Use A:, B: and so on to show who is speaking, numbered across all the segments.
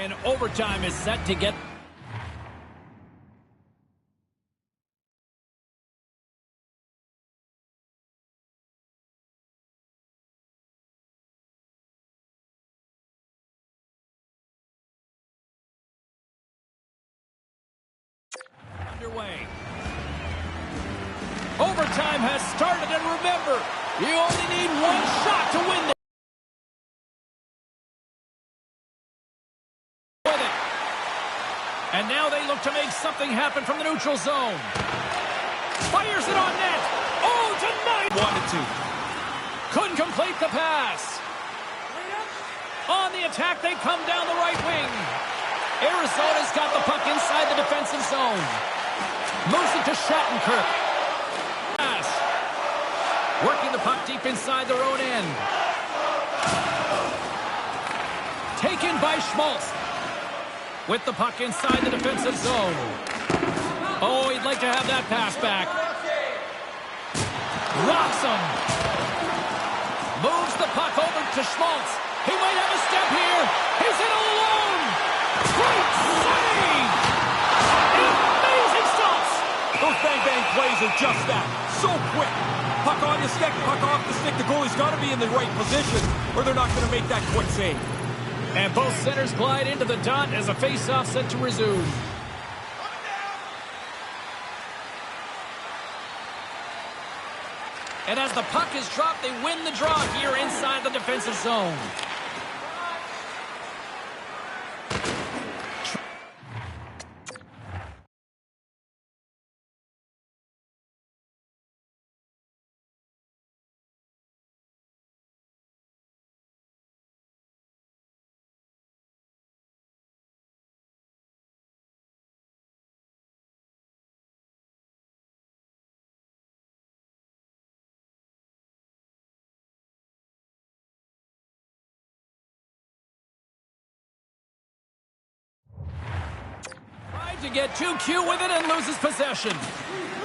A: And overtime is set to get... underway. Overtime has started, and remember, you only need one shot to win this. With it. And now they look to make something happen from the neutral zone. Fires it on net. Oh, denied. Wanted to. Couldn't complete the pass. On the attack, they come down the right wing. Arizona's got the puck inside the defensive zone. Moves it to Shattenkirk. Pass. Working the puck deep inside their own end. Taken by Schmaltz. With the puck inside the defensive zone. Oh, he'd like to have that pass back. Rocks him. Moves the puck over to Schmaltz. He might have a step here. He's in alone. Great save! Amazing stops!
B: Those bang-bang plays are just that. So quick. Puck on the stick, puck off the stick. The goalie's got to be in the right position, or they're not going to make that quick save.
A: And both centers glide into the dot as a face-off set to resume. And as the puck is dropped, they win the draw here inside the defensive zone. To get too cute with it and loses possession.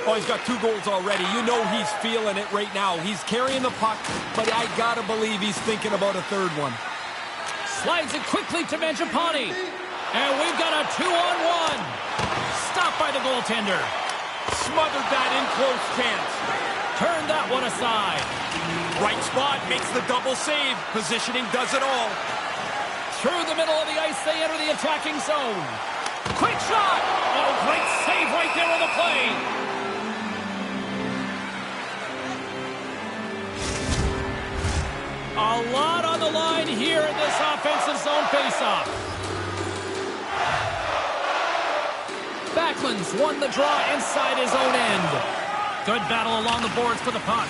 B: Oh, he's got 2 goals already. You know he's feeling it right now. He's carrying the puck, but I gotta believe he's thinking about a 3rd one.
A: Slides it quickly to Mangiapane. And we've got a 2-on-1. Stopped by the goaltender.
B: Smothered that in close chance.
A: Turned that one aside.
B: Right spot, makes the double save. Positioning does it all.
A: Through the middle of the ice, they enter the attacking zone. Quick shot! Oh, great save right there on the play. A lot on the line here in this offensive zone faceoff. Backlund's won the draw inside his own end. Good battle along the boards for the puck.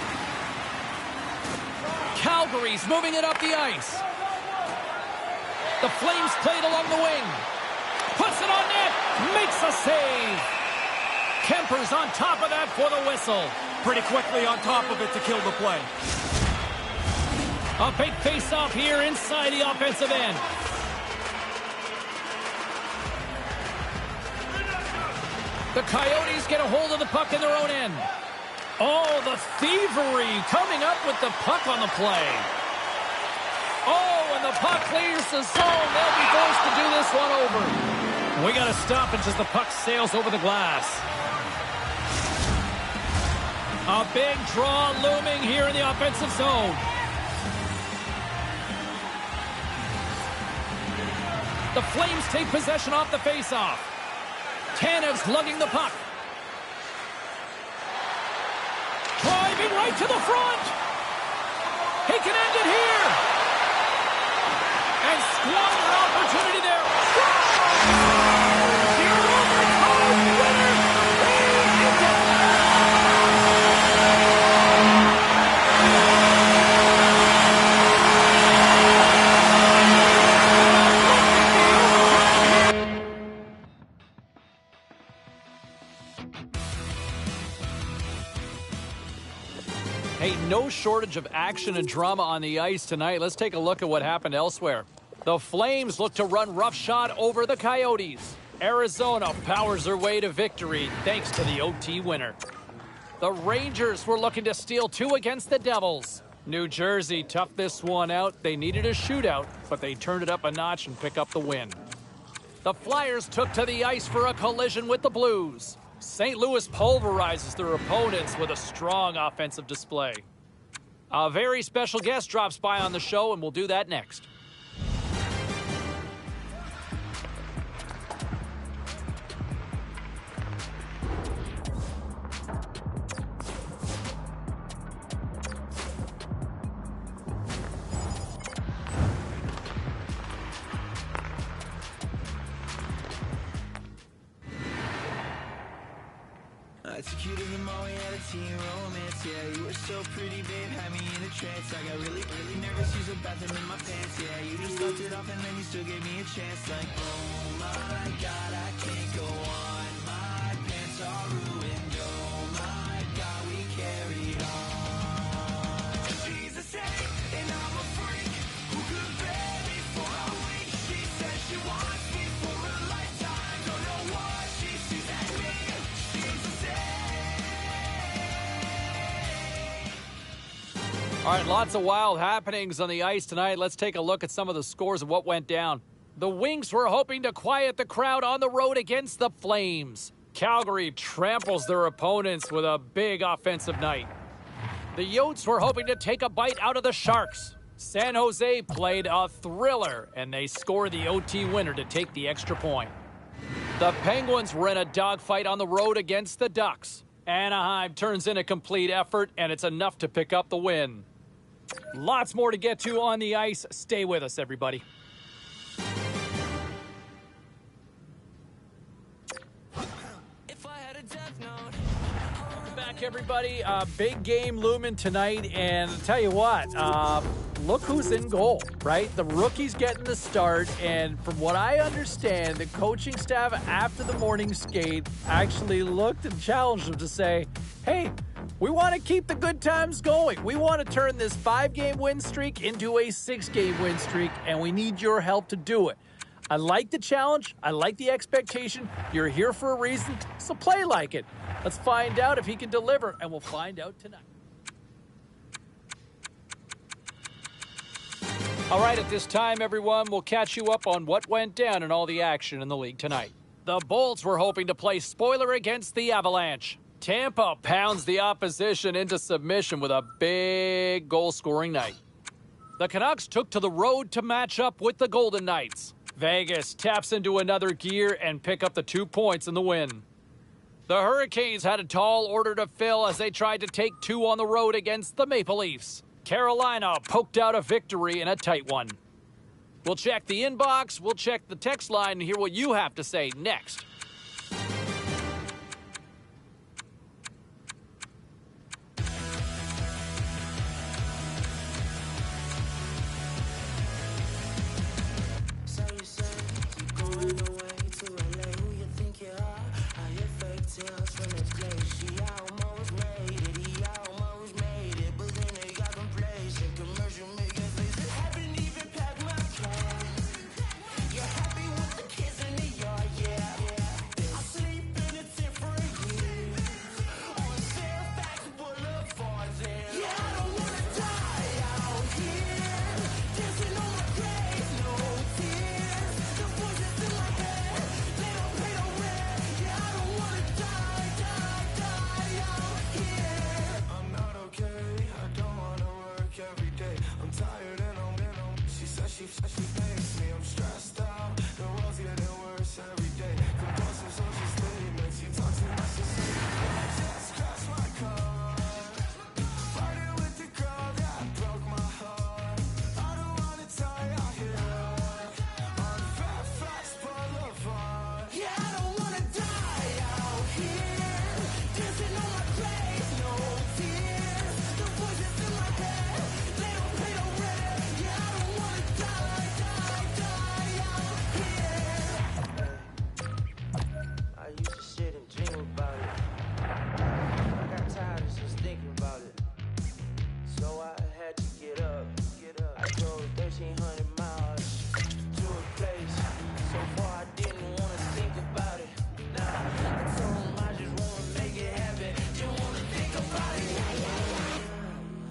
A: Calgary's moving it up the ice. The Flames played along the wing. Puts it on net, makes a save. Kemper's on top of that for the whistle.
B: Pretty quickly on top of it to kill the play.
A: A big face-off here inside the offensive end. The Coyotes get a hold of the puck in their own end. Oh, the thievery coming up with the puck on the play. Oh, and the puck clears the zone. They'll be forced to do this one over. We got to stop it as the puck sails over the glass. A big draw looming here in the offensive zone. The Flames take possession off the faceoff. Tanev's lugging the puck. Driving right to the front. He can end it here. And squander opportunity there. Hey, no shortage of action and drama on the ice tonight. Let's take a look at what happened elsewhere. The Flames look to run roughshod over the Coyotes. Arizona powers their way to victory thanks to the OT winner. The Rangers were looking to steal 2 against the Devils. New Jersey toughed this one out. They needed a shootout, but they turned it up a notch and pick up the win. The Flyers took to the ice for a collision with the Blues. St. Louis pulverizes their opponents with a strong offensive display. A very special guest drops by on the show, and we'll do that next.
C: Executed them all, we had a teen romance. Yeah, you were so pretty, babe, had me in a trance. I got really nervous, used a bathroom in my pants. Yeah, you just left it off and then you still gave me a chance. Like, oh my God, I can't go on. My pants are ruined. Oh my God, we carried on. She's a saint and I'm a freak. Who could bear me for a week? She says she wants me for a lifetime. Don't know what she sees at me.
A: All right, lots of wild happenings on the ice tonight. Let's take a look at some of the scores of what went down. The Wings were hoping to quiet the crowd on the road against the Flames. Calgary tramples their opponents with a big offensive night. The Yotes were hoping to take a bite out of the Sharks. San Jose played a thriller, and they scored the OT winner to take the extra point. The Penguins were in a dogfight on the road against the Ducks. Anaheim turns in a complete effort, and it's enough to pick up the win. Lots more to get to on the ice. Stay with us, everybody. Welcome back, everybody. Big game looming tonight, and I'll tell you what, look who's in goal, right? The rookie's getting the start, and from what I understand, the coaching staff after the morning skate actually looked and challenged him to say, hey, we want to keep the good times going. We want to turn this 5-game win streak into a 6-game win streak, and we need your help to do it. I like the challenge. I like the expectation. You're here for a reason, so play like it. Let's find out if he can deliver, and we'll find out tonight. All right, at this time, everyone, we'll catch you up on what went down in all the action in the league tonight. The Bolts were hoping to play spoiler against the Avalanche. Tampa pounds the opposition into submission with a big goal-scoring night. The Canucks took to the road to match up with the Golden Knights. Vegas taps into another gear and pick up the 2 points in the win. The Hurricanes had a tall order to fill as they tried to take 2 on the road against the Maple Leafs. Carolina poked out a victory in a tight one. We'll check the inbox, we'll check the text line, and hear what you have to say next.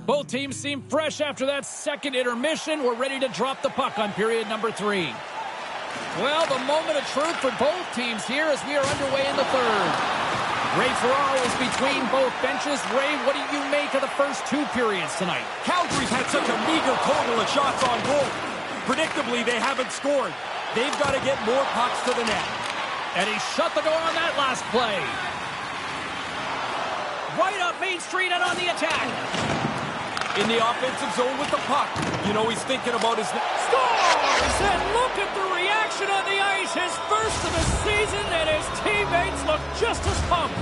A: Both teams seem fresh after that second intermission. We're ready to drop the puck on period number 3. Well, the moment of truth for both teams here as we are underway in the third. Ray Ferraro is between both benches. Ray, what do you make of the first two periods tonight?
B: Calgary's had such a meager total of shots on goal. Predictably, they haven't scored. They've got to get more pucks to the net.
A: And he shut the door on that last play. Right up Main Street and on the attack.
B: In the offensive zone with the puck. You know he's thinking about his...
A: Scores! And look at the reaction on the ice. His first of the season, and his teammates look just as pumped.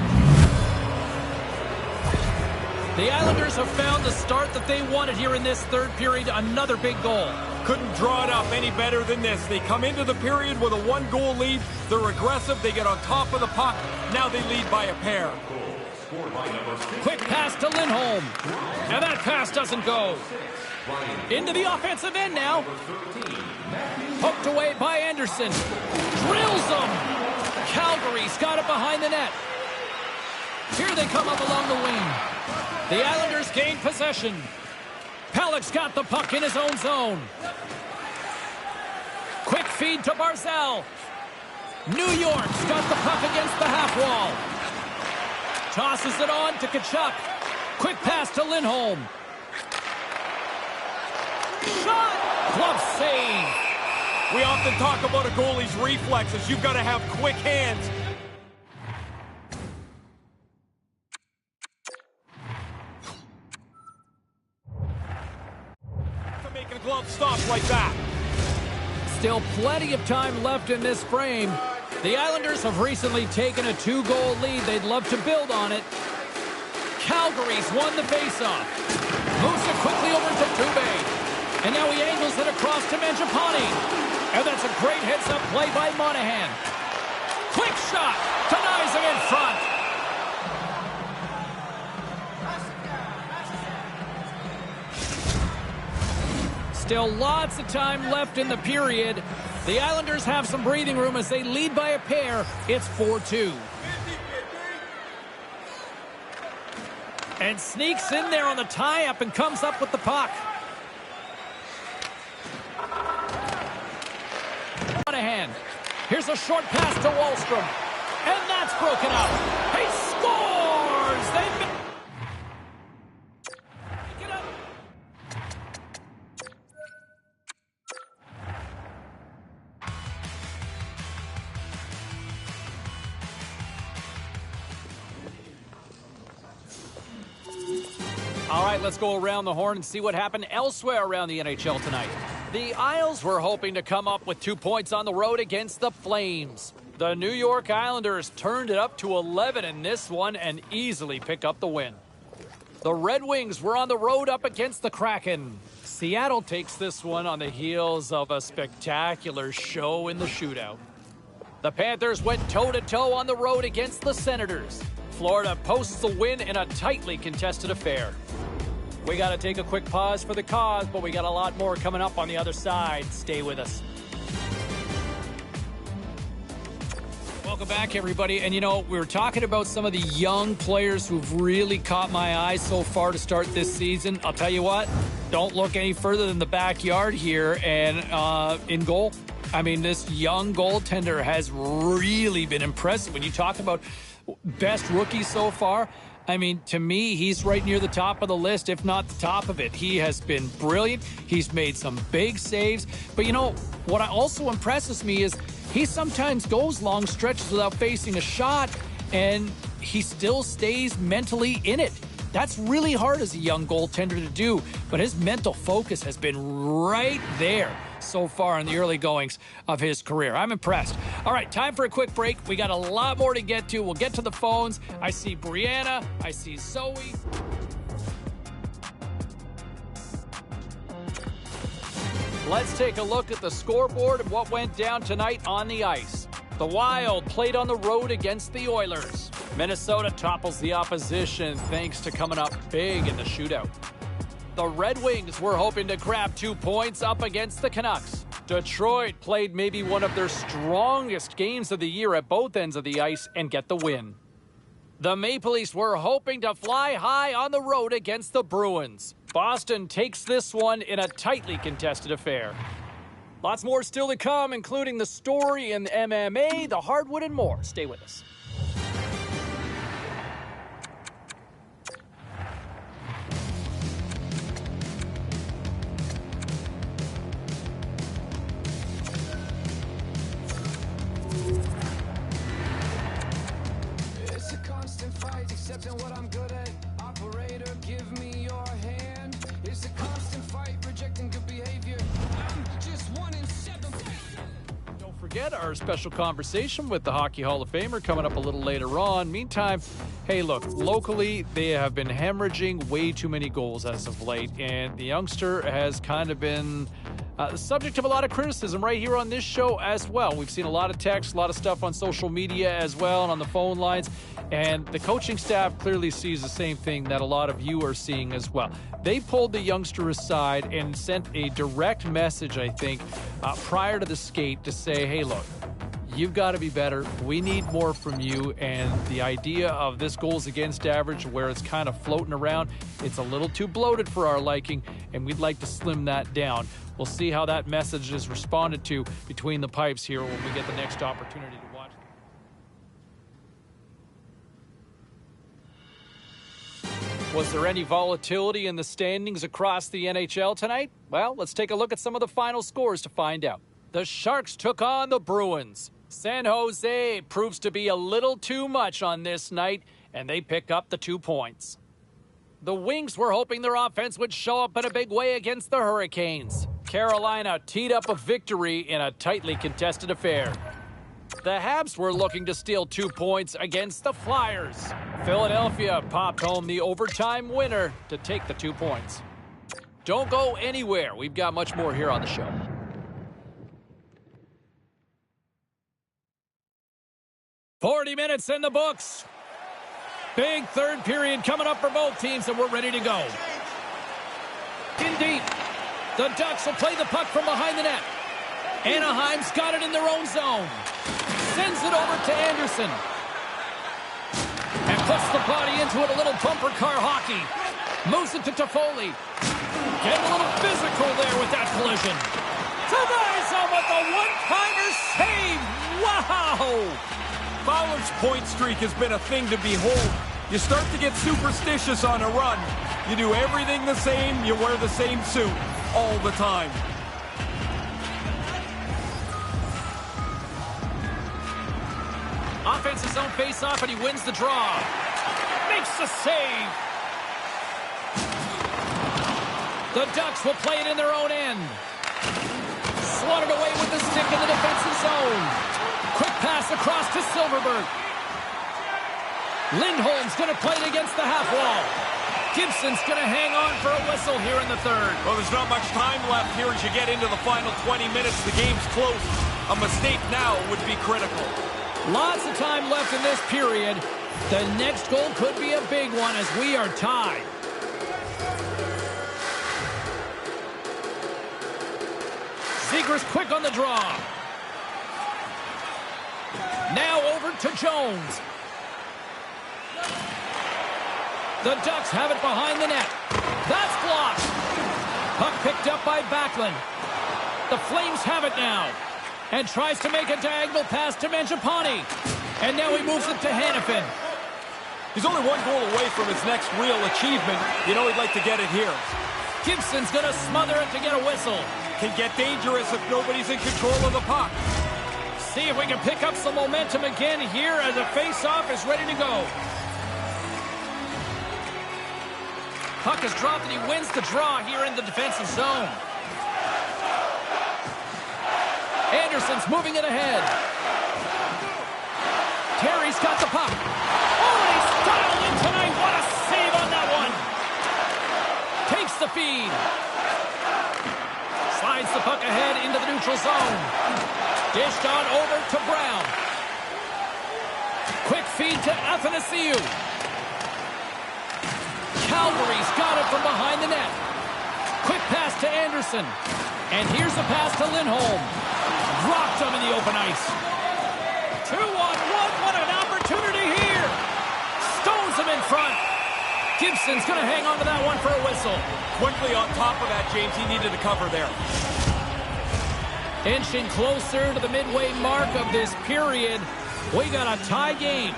A: The Islanders have found the start that they wanted here in this third period. Another big goal.
B: Couldn't draw it up any better than this. They come into the period with a one-goal lead. They're aggressive. They get on top of the puck. Now they lead by a pair.
A: Quick pass to Lindholm. And that pass doesn't go. Into the offensive end now. Poked away by Anderson. Drills them. Calgary's got it behind the net. Here they come up along the wing. The Islanders gain possession. Pellick's got the puck in his own zone. Quick feed to Barzal. New York's got the puck against the half wall. Tosses it on to Tkachuk. Quick pass to Lindholm. Shot! Glove save.
B: We often talk about a goalie's reflexes. You've got to have quick hands. To make a glove stop like that.
A: Still plenty of time left in this frame. The Islanders have recently taken a 2-goal lead. They'd love to build on it. Calgary's won the faceoff. Moves it quickly over to Dubé. And now he angles it across to Mangiapane. And that's a great heads-up play by Monahan. Quick shot. Denies him in front. Still lots of time left in the period. The Islanders have some breathing room as they lead by a pair. It's 4-2. And sneaks in there on the tie-up and comes up with the puck. Monahan. Here's a short pass to Wahlstrom. And that's broken up. He scores! They've been... All right, let's go around the horn and see what happened elsewhere around the NHL tonight. The Isles were hoping to come up with 2 points on the road against the Flames. The New York Islanders turned it up to 11 in this one and easily pick up the win. The Red Wings were on the road up against the Kraken. Seattle takes this one on the heels of a spectacular show in the shootout. The Panthers went toe-to-toe on the road against the Senators. Florida posts the win in a tightly contested affair. We got to take a quick pause for the cause, but we got a lot more coming up on the other side. Stay with us. Welcome back, everybody. And, you know, we were talking about some of the young players who've really caught my eye so far to start this season. I'll tell you what, don't look any further than the backyard here and in goal. I mean, this young goaltender has really been impressive. When you talk about best rookie so far, I mean, to me, he's right near the top of the list, if not the top of it. He has been brilliant. He's made some big saves. But, you know, what also impresses me is he sometimes goes long stretches without facing a shot, and he still stays mentally in it. That's really hard as a young goaltender to do, but his mental focus has been right there so far in the early goings of his career. I'm impressed. All right, time for a quick break. We got a lot more to get to. We'll get to the phones. I see Brianna. I see Zoe. Let's take a look at the scoreboard and what went down tonight on the ice. The Wild played on the road against the Oilers. Minnesota topples the opposition thanks to coming up big in the shootout. The Red Wings were hoping to grab 2 points up against the Canucks. Detroit played maybe one of their strongest games of the year at both ends of the ice and get the win. The Maple Leafs were hoping to fly high on the road against the Bruins. Boston takes this one in a tightly contested affair. Lots more still to come, including the story in MMA, the hardwood, and more. Stay with us.
C: It's a constant fight, accepting what I'm good at. Operator, give me your hand. It's a constant fight, rejecting good behavior. I'm just 1 in 7.
A: Don't forget our special conversation with the Hockey Hall of Famer coming up a little later on. Meantime, hey, look, locally, they have been hemorrhaging way too many goals as of late, and the youngster has kind of been the subject of a lot of criticism right here on this show as well. We've seen a lot of texts, a lot of stuff on social media as well and on the phone lines, and the coaching staff clearly sees the same thing that a lot of you are seeing as well. They pulled the youngster aside and sent a direct message, I think, prior to the skate to say, hey, look, you've got to be better. We need more from you. And the idea of this goals against average, where it's kind of floating around, it's a little too bloated for our liking, and we'd like to slim that down. We'll see how that message is responded to between the pipes here when we get the next opportunity to watch. Was there any volatility in the standings across the NHL tonight? Well, let's take a look at some of the final scores to find out. The Sharks took on the Bruins. San Jose proves to be a little too much on this night, and they pick up the 2 points. The Wings were hoping their offense would show up in a big way against the Hurricanes. Carolina teed up a victory in a tightly contested affair. The Habs were looking to steal 2 points against the Flyers. Philadelphia popped home the overtime winner to take the 2 points. Don't go anywhere. We've got much more here on the show. "40 minutes in the books. Big third period coming up for both teams, and we're ready to go. In deep. The Ducks will play the puck from behind the net. Anaheim's got it in their own zone. Sends it over to Anderson. And puts the body into it, a little bumper car hockey. Moves it to Toffoli. Getting a little physical there with that collision. Tavares with the one-timer save. Wow!
B: Fowler's point streak has been a thing to behold. You start to get superstitious on a run. You do everything the same, you wear the same suit all the time.
A: Offensive zone face-off, and he wins the draw. Makes the save. The Ducks will play it in their own end. Swatted away with the stick in the defensive zone. Quick pass across to Silverberg. Lindholm's going to play it against the half wall. Gibson's going to hang on for a whistle here in the third.
B: Well, there's not much time left here as you get into the final 20 minutes. The game's close. A mistake now would be critical.
A: Lots of time left in this period. The next goal could be a big one as we are tied. Zegras quick on the draw. Now over to Jones. The Ducks have it behind the net. That's blocked. Puck picked up by Backlund. The Flames have it now. And tries to make a diagonal pass to Mangiapane. And now he moves it to Hanifin.
B: He's only one goal away from his next real achievement. You know he'd like to get it here.
A: Gibson's going to smother it to get a whistle.
B: Can get dangerous if nobody's in control of the puck.
A: See if we can pick up some momentum again here as the face-off is ready to go. Puck is dropped and he wins the draw here in the defensive zone. Anderson's moving it ahead. Terry's got the puck. Oh, he's dialed in tonight. What a save on that one. Takes the feed. Slides the puck ahead into the neutral zone. Dished on over to Brown. Quick feed to Athanasiou. Calgary's got it from behind the net. Quick pass to Anderson. And here's a pass to Lindholm. Rocked him in the open ice. 2-on-1. What an opportunity here. Stones him in front. Gibson's going to hang on to that one for a whistle.
B: Quickly on top of that, James. He needed to cover there.
A: Inching closer to the midway mark of this period. We got a tie game.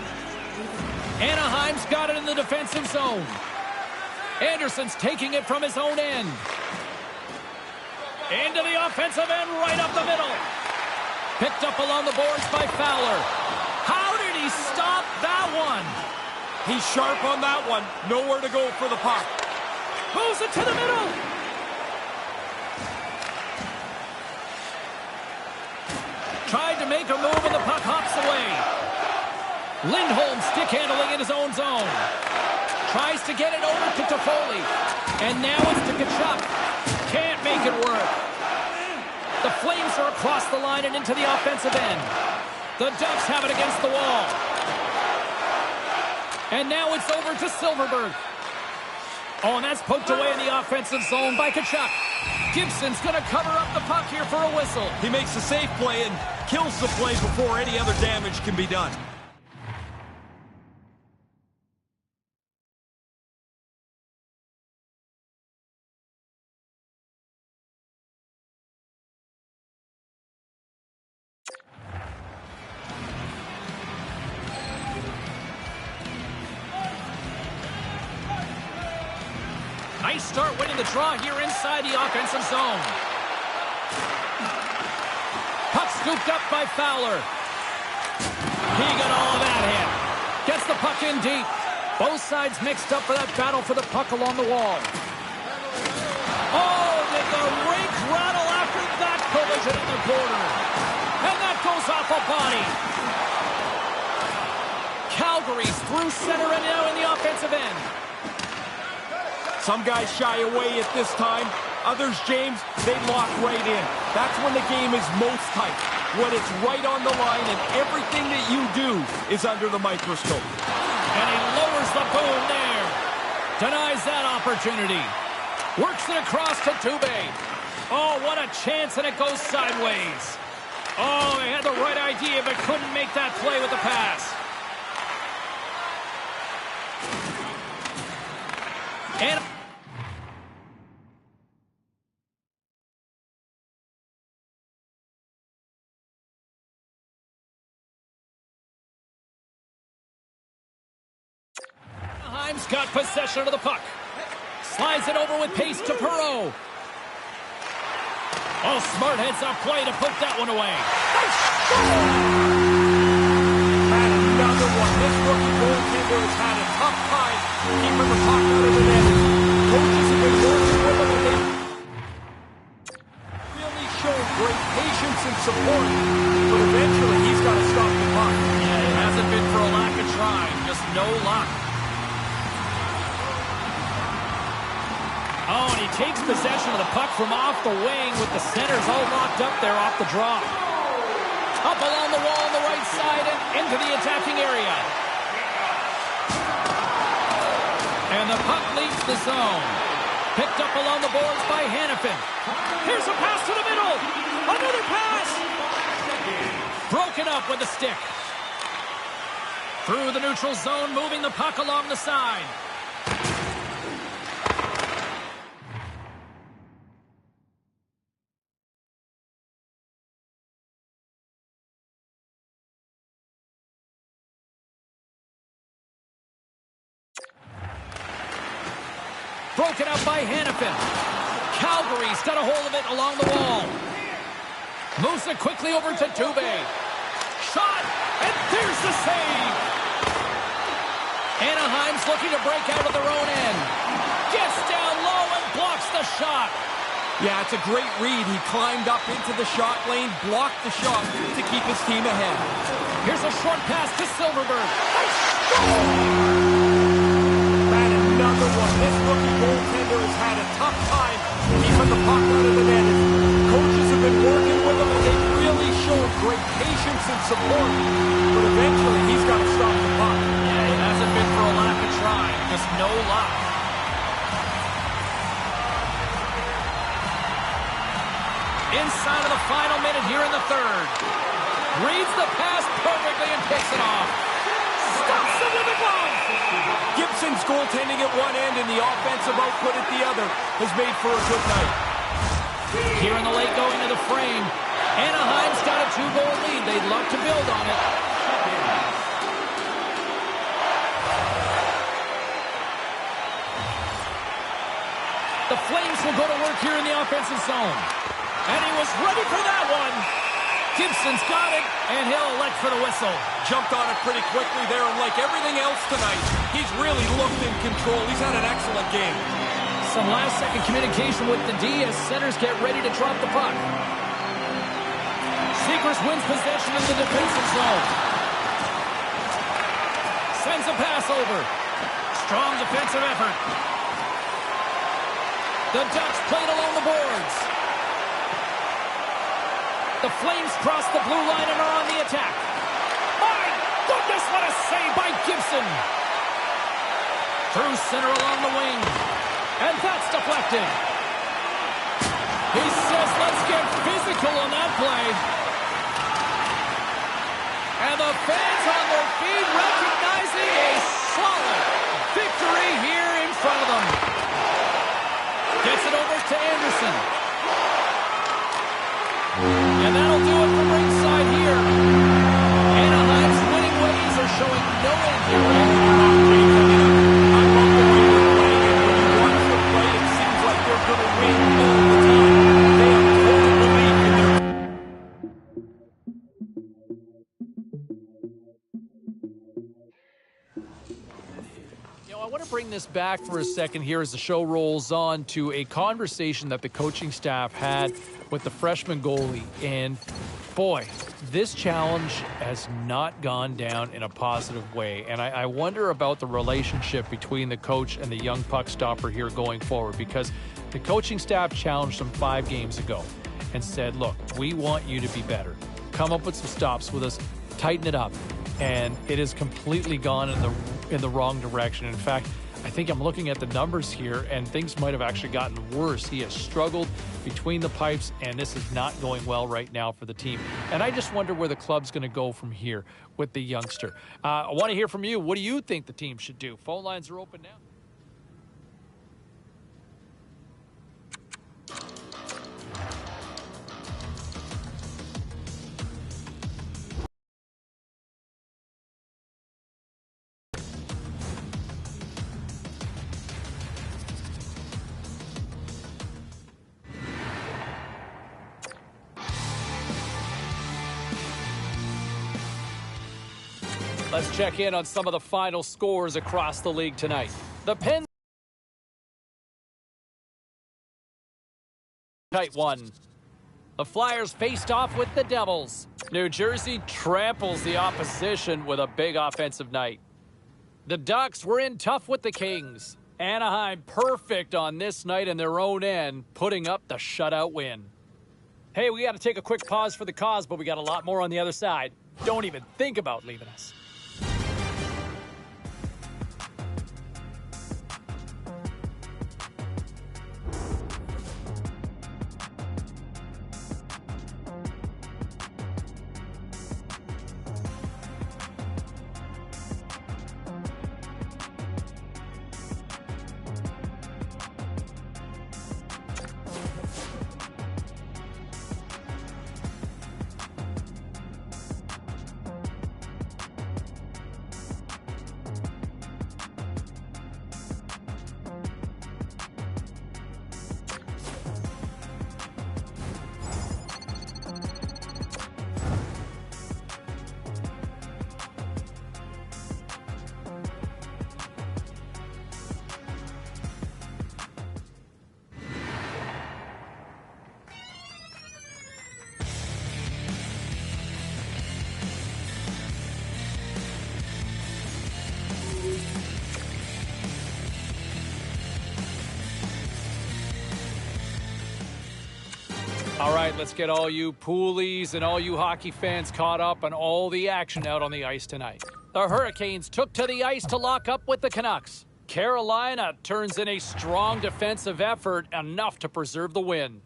A: Anaheim's got it in the defensive zone. Anderson's taking it from his own end. Into the offensive end, right up the middle. Picked up along the boards by Fowler. How did he stop that one?
B: He's sharp on that one. Nowhere to go for the puck.
A: Moves it to the middle. Tried to make a move and the puck hops away. Lindholm stick handling in his own zone. Tries to get it over to Toffoli. And now it's to Tkachuk. Can't make it work. The Flames are across the line and into the offensive end. The Ducks have it against the wall. And now it's over to Silverberg. Oh, and that's poked away in the offensive zone by Tkachuk. Gibson's going to cover up the puck here for a whistle.
B: He makes a safe play and kills the play before any other damage can be done.
A: Nice start winning the draw here inside the offensive zone. Puck scooped up by Fowler. He got all of that hit. Gets the puck in deep. Both sides mixed up for that battle for the puck along the wall. Oh, did the rink rattle after that collision in the corner. And that goes off a body. Calgary's through center and now in the offensive end.
B: Some guys shy away at this time. Others, James, they lock right in. That's when the game is most tight. When it's right on the line and everything that you do is under the microscope.
A: And he lowers the boom there. Denies that opportunity. Works it across to Dubé. Oh, what a chance, and it goes sideways. Oh, he had the right idea, but couldn't make that play with the pass. And Anaheim's got possession of the puck. Slides it over with pace to Perreault. Oh, smart heads-up play to put that one away.
B: And another one. This rookie goaltender has had a tough time keeping the puck out of the net. Coaches have been working with him, and they really showed great patience and support. But eventually, he's got to stop the puck.
A: Yeah, it hasn't been for a lack of trying. Just no luck. Oh, and he takes possession of the puck from off the wing with the centers all locked up there off the draw. Up along the wall on the right side and into the attacking area. And the puck leaves the zone. Picked up along the boards by Hanifin. Here's a pass to the middle. Another pass. Broken up with the stick. Through the neutral zone, moving the puck along the side. Broken up by Hanifin. Calgary's got a hold of it along the wall. Moves it quickly over to Dubé. Shot, and there's the save. Anaheim's looking to break out of their own end. Gets down low and blocks the shot.
B: Yeah, it's a great read. He climbed up into the shot lane, blocked the shot to keep his team ahead.
A: Here's a short pass to Silverberg.
B: Another one. This rookie goaltender has had a tough time keeping the puck out of the net. Coaches have been working with him, and they've really shown great patience and support. But eventually, he's got to stop the puck.
A: Yeah, it hasn't been for a lack of trying. Just no luck. Inside of the final minute here in the third. Reads the pass perfectly and picks it off. Stops it with a glove.
B: Gibson's goaltending at one end and the offensive output at the other has made for a good night.
A: Here in the late going to the frame. Anaheim's got a 2-goal lead. They'd love to build on it. The Flames will go to work here in the offensive zone. And he was ready for that one. Gibson's got it, and he'll elect for the whistle.
B: Jumped on it pretty quickly there, and like everything else tonight, he's really looked in control. He's had an excellent game.
A: Some last-second communication with the D as centers get ready to drop the puck. Zegras wins possession in the defensive zone. Sends a pass over. Strong defensive effort. The Ducks played along the boards. The Flames cross the blue line and are on the attack. My goodness, what a save by Gibson. Through center along the wing. And that's deflected. He says, let's get physical on that play. And the fans on their feet recognizing a solid victory here in front of them. Gets it over to Anderson. And that'll do it from ringside here. Anaheim's winning ways are showing no end here.
B: I love the way they're playing, and when you watch them play, it seems like they're going to win all the time. They have total belief in their...
A: I want to bring this back for a second here as the show rolls on to a conversation that the coaching staff had with the freshman goalie. And boy, this challenge has not gone down in a positive way. And I wonder about the relationship between the coach and the young puck stopper here going forward, because the coaching staff challenged him 5 games ago and said, look, we want you to be better. Come up with some stops with us, tighten it up. And it has completely gone in the wrong direction. In fact, I think I'm looking at the numbers here, and things might have actually gotten worse. He has struggled between the pipes, and this is not going well right now for the team. And I just wonder where the club's going to go from here with the youngster. I want to hear from you. What do you think the team should do? Phone lines are open now. Let's check in on some of the final scores across the league tonight. The Pens tight one. The Flyers faced off with the Devils. New Jersey tramples the opposition with a big offensive night. The Ducks were in tough with the Kings. Anaheim perfect on this night in their own end, putting up the shutout win. Hey, we got to take a quick pause for the cause, but we got a lot more on the other side. Don't even think about leaving us. All right, let's get all you poolies and all you hockey fans caught up on all the action out on the ice tonight. The Hurricanes took to the ice to lock up with the Canucks. Carolina turns in a strong defensive effort, enough to preserve the win.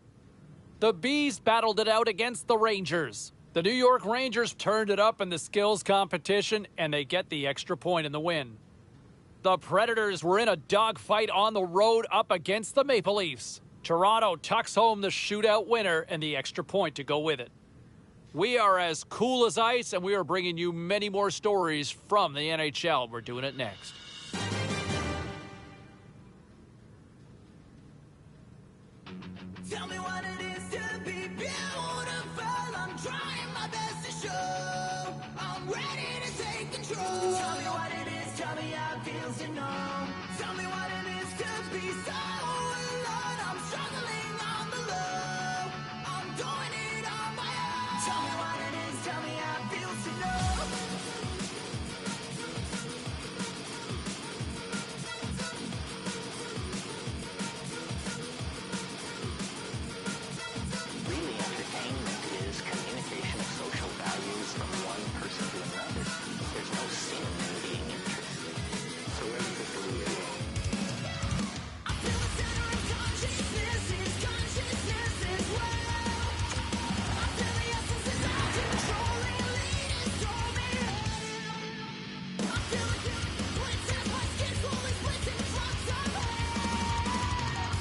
A: The Bees battled it out against the Rangers. The New York Rangers turned it up in the skills competition, and they get the extra point in the win. The Predators were in a dogfight on the road up against the Maple Leafs. Toronto tucks home the shootout winner and the extra point to go with it. We are as cool as ice, and we are bringing you many more stories from the NHL. We're doing it next.
C: Tell me what it is to be beautiful. I'm trying my best to show. I'm ready to take control. Tell me what it is, tell me how it feels to know. Tell me what it is to be so alone. I'm struggling on the low. I'm doing it on my own. Tell me what it is, tell me how it feels to know.
D: Really, entertainment is communication of social values from one person to another. There's no sin in being interested. So where does this leave you?
C: I feel the center of consciousness is well. I feel the essence is all controlling, leading, storming. I feel the guilt, splits and my skin slowly splits in drops of hell.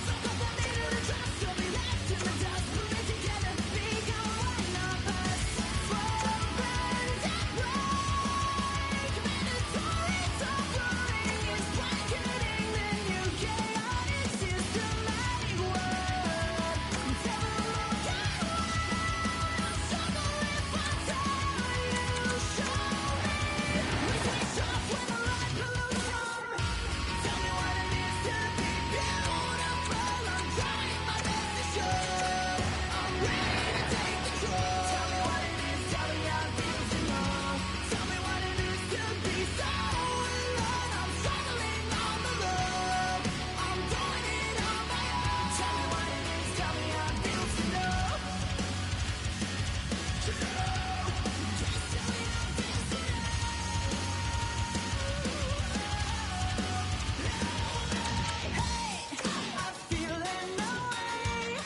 C: So complicated to trust, to be left in the dust, put it together, become one of us. Slow and break, mandatory suffering is blanketing the new chaotic systematic world. Never look around, struggle if I tell you, show me. We switch off when the light pollutes from. Tell me what it is to be beautiful. I'm trying my best to show. I'm ready to take control. Tell me what it is, tell me how it feels to know. Tell me what it is to be so alone. I'm struggling on the low. I'm doing it on my own. Tell me what it is, tell me how it feels to know. Just tell me how it feels to know. I feel it no way.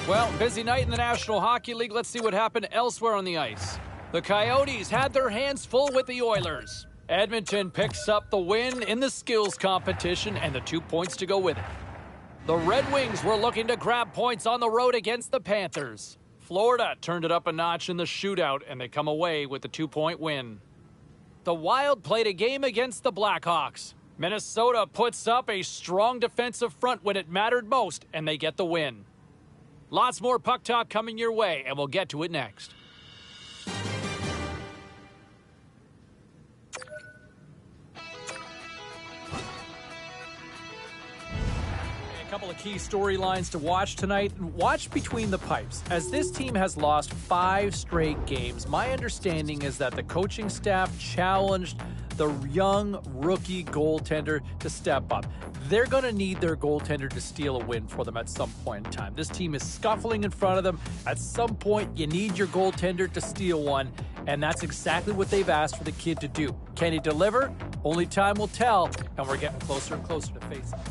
A: Well, busy night in the National Hockey League. Let's see what happened elsewhere on the ice. The Coyotes had their hands full with the Oilers. Edmonton picks up the win in the skills competition and the 2 points to go with it. The Red Wings were looking to grab points on the road against the Panthers. Florida turned it up a notch in the shootout, and they come away with the 2-point win. The Wild played a game against the Blackhawks. Minnesota puts up a strong defensive front when it mattered most, and they get the win. Lots more puck talk coming your way, and we'll get to it next. A couple of key storylines to watch tonight. Watch between the pipes. As this team has lost 5 straight games, my understanding is that the coaching staff challenged the young rookie goaltender to step up. They're going to need their goaltender to steal a win for them at some point in time. This team is scuffling in front of them. At some point, you need your goaltender to steal one, and that's exactly what they've asked for the kid to do. Can he deliver? Only time will tell, and we're getting closer and closer to facing it.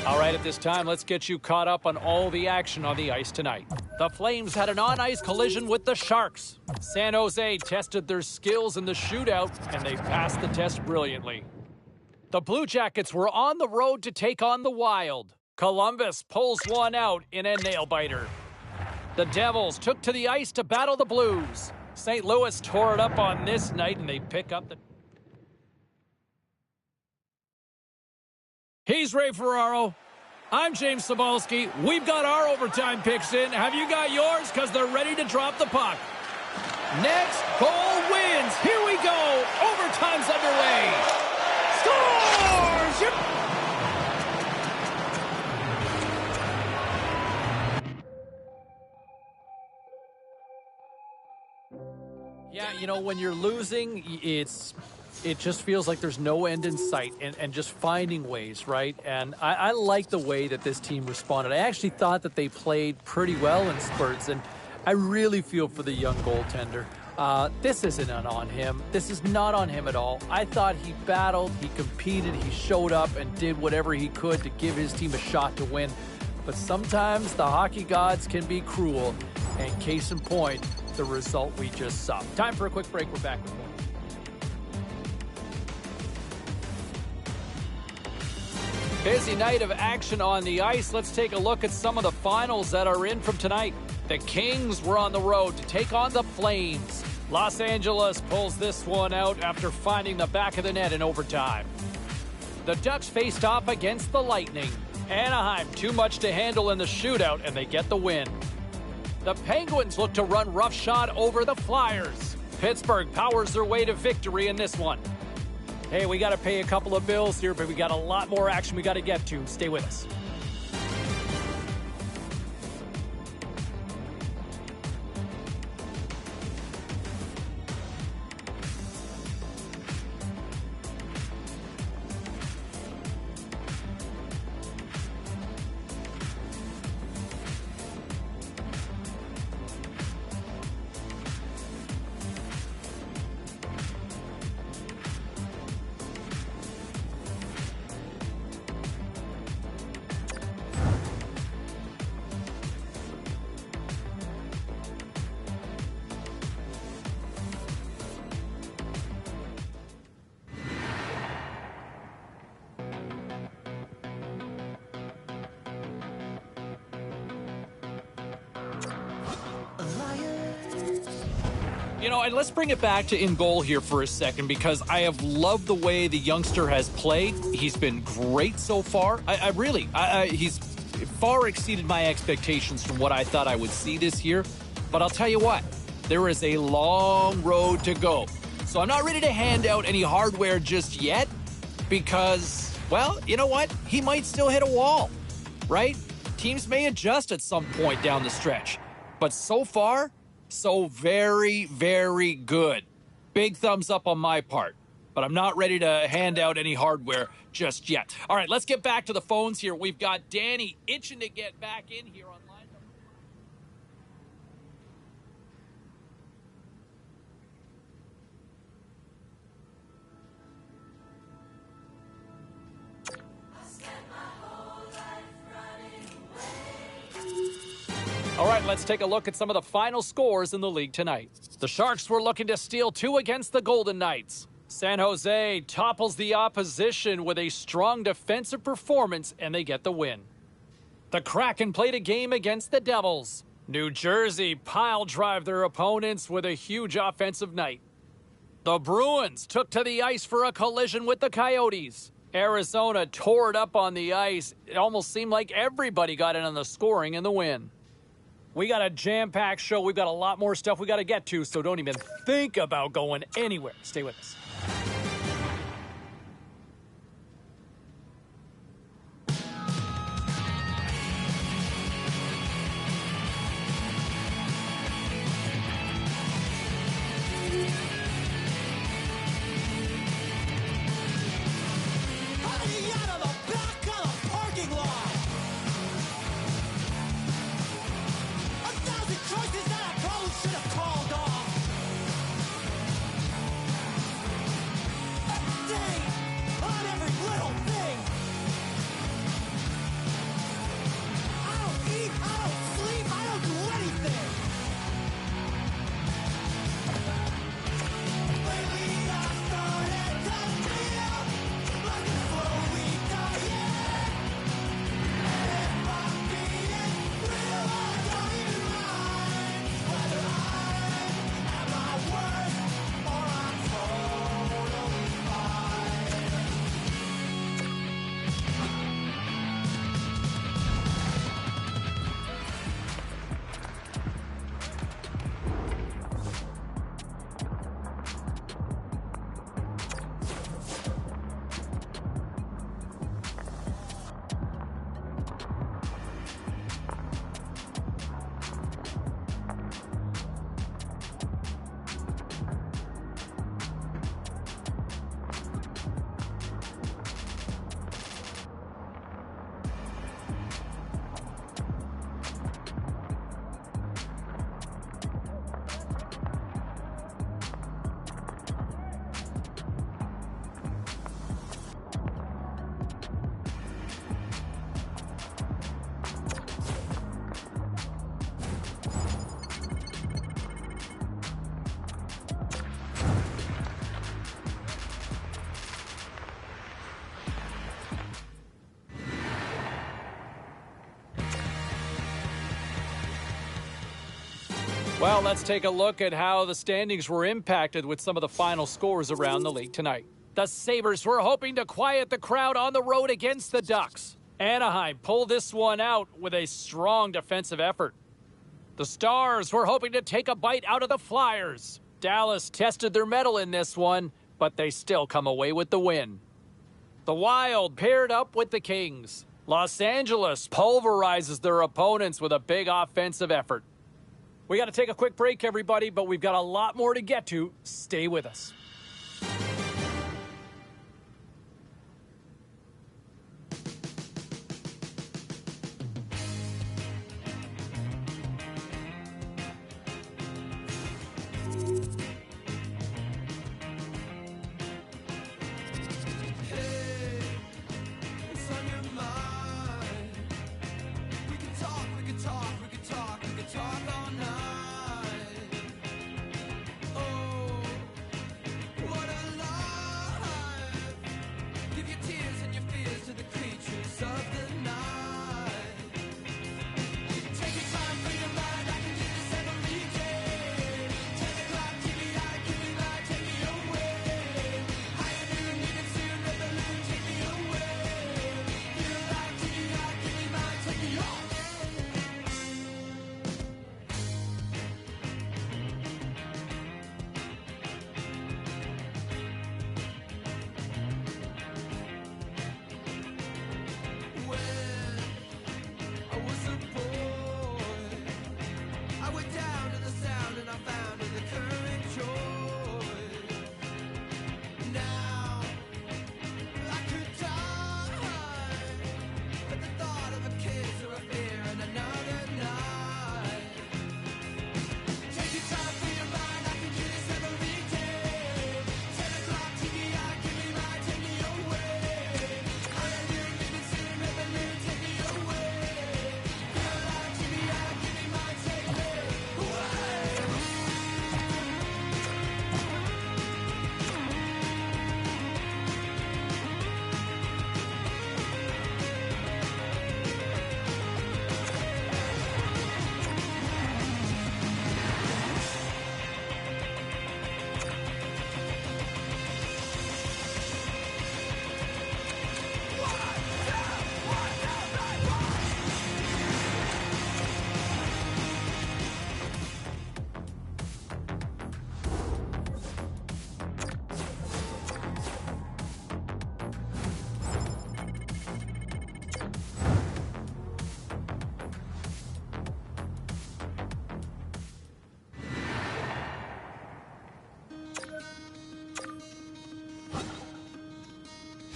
A: All right, at this time, let's get you caught up on all the action on the ice tonight. The Flames had an on-ice collision with the Sharks. San Jose tested their skills in the shootout, and they passed the test brilliantly. The Blue Jackets were on the road to take on the Wild. Columbus pulls one out in a nail-biter. The Devils took to the ice to battle the Blues. St. Louis tore it up on this night, and they pick up the... He's Ray Ferraro. I'm James Cebulski. We've got our overtime picks in. Have you got yours? Because they're ready to drop the puck. Next goal wins. Here we go. Overtime's underway. Scores! Yeah, you know, when you're losing, it just feels like there's no end in sight, and just finding ways, right? And I like the way that this team responded. I actually thought that they played pretty well in spurts, and I really feel for the young goaltender. This isn't on him. This is not on him at all. I thought he battled, he competed, he showed up and did whatever he could to give his team a shot to win. But sometimes the hockey gods can be cruel, and case in point, the result we just saw. Time for a quick break. We're back with more. Busy night of action on the ice. Let's take a look at some of the finals that are in from tonight. The Kings were on the road to take on the Flames. Los Angeles pulls this one out after finding the back of the net in overtime. The Ducks faced off against the Lightning. Anaheim too much to handle in the shootout, and they get the win. The Penguins look to run roughshod over the Flyers. Pittsburgh powers their way to victory in this one. Hey, we got to pay a couple of bills here, but we got a lot more action we got to get to. Stay with us. You know, and let's bring it back to in goal here for a second, because I have loved the way the youngster has played. He's been great so far. He's far exceeded my expectations from what I thought I would see this year. But I'll tell you what, there is a long road to go. So I'm not ready to hand out any hardware just yet because, well, you know what? He might still hit a wall, right? Teams may adjust at some point down the stretch. But so far, so very, very good. Big thumbs up on my part. But I'm not ready to hand out any hardware just yet. All right, let's get back to the phones here. We've got Danny itching to get back in here on line number 1. All right, let's take a look at some of the final scores in the league tonight. The Sharks were looking to steal 2 against the Golden Knights. San Jose topples the opposition with a strong defensive performance, and they get the win. The Kraken played a game against the Devils. New Jersey pile drive their opponents with a huge offensive night. The Bruins took to the ice for a collision with the Coyotes. Arizona tore it up on the ice. It almost seemed like everybody got in on the scoring in the win. We got a jam-packed show. We've got a lot more stuff we got to get to, so don't even think about going anywhere. Stay with us. Well, let's take a look at how the standings were impacted with some of the final scores around the league tonight. The Sabres were hoping to quiet the crowd on the road against the Ducks. Anaheim pulled this one out with a strong defensive effort. The Stars were hoping to take a bite out of the Flyers. Dallas tested their mettle in this one, but they still come away with the win. The Wild paired up with the Kings. Los Angeles pulverizes their opponents with a big offensive effort. We got to take a quick break, everybody, but we've got a lot more to get to. Stay with us.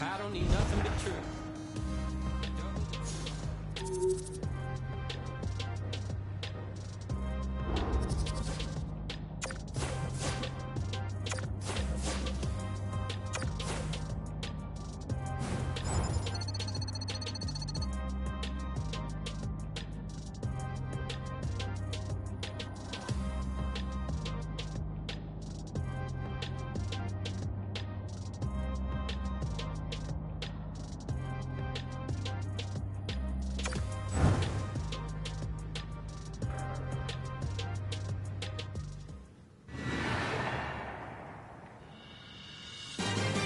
E: I don't need nothing but truth.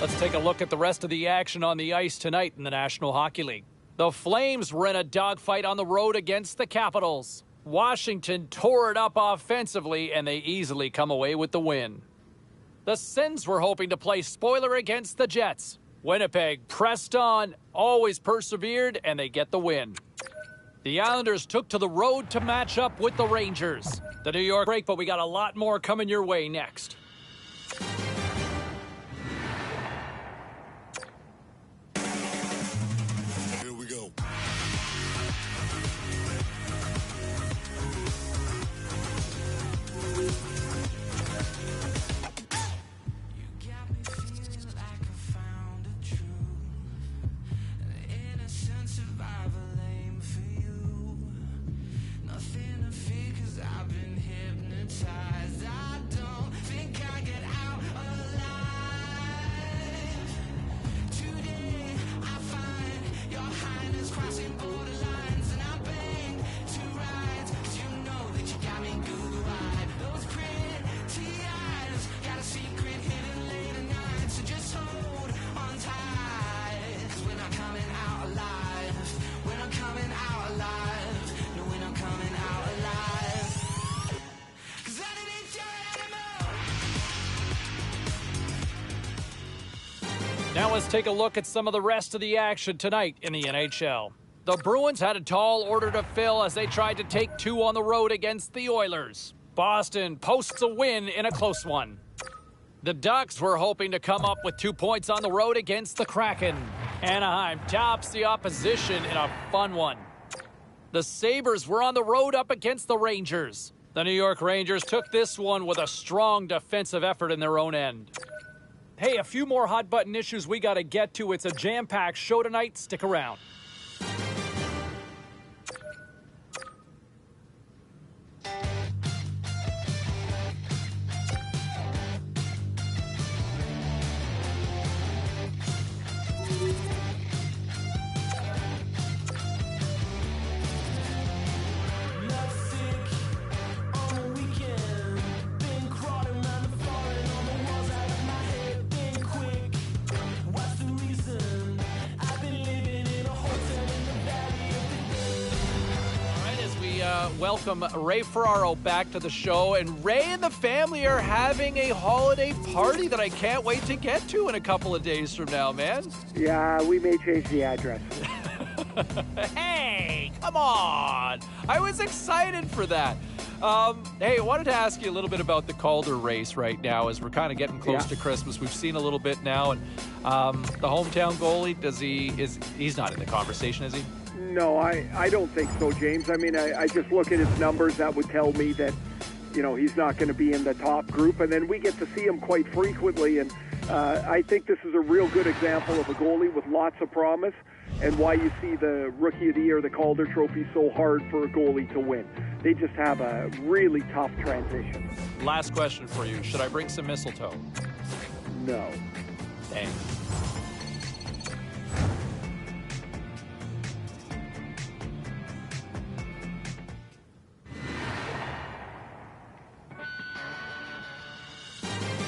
A: Let's take a look at the rest of the action on the ice tonight in the National Hockey League. The Flames were in a dogfight on the road against the Capitals. Washington tore it up offensively, and they easily come away with the win. The Sens were hoping to play spoiler against the Jets. Winnipeg pressed on, always persevered, and they get the win. The Islanders took to the road to match up with the Rangers. The New York break, but we got a lot more coming your way next.
C: Nothing to fear 'cause I've been hypnotized. I don't think
A: Now let's take a look at some of the rest of the action tonight in the NHL. The Bruins had a tall order to fill as they tried to take two on the road against the Oilers. Boston posts a win in a close one. The Ducks were hoping to come up with 2 points on the road against the Kraken. Anaheim tops the opposition in a fun one. The Sabres were on the road up against the Rangers. The New York Rangers took this one with a strong defensive effort in their own end. Hey, a few more hot button issues we got to get to. It's a jam-packed show tonight. Stick around. Welcome Ray Ferraro back to the show, and Ray and the family are having a holiday party that I can't wait to get to in a couple of days from now, man.
F: Yeah, we may change the address.
A: Hey, come on. I was excited for that. Hey, I wanted to ask you a little bit about the Calder race right now as we're kind of getting close to Christmas. We've seen a little bit now, and the hometown goalie, he's not in the conversation, is he?
F: No, I don't think so, James. I mean, I just look at his numbers. That would tell me that, he's not going to be in the top group. And then we get to see him quite frequently. And I think this is a real good example of a goalie with lots of promise and why you see the Rookie of the Year, the Calder Trophy, so hard for a goalie to win. They just have a really tough transition.
A: Last question for you. Should I bring some mistletoe?
F: No.
A: Dang.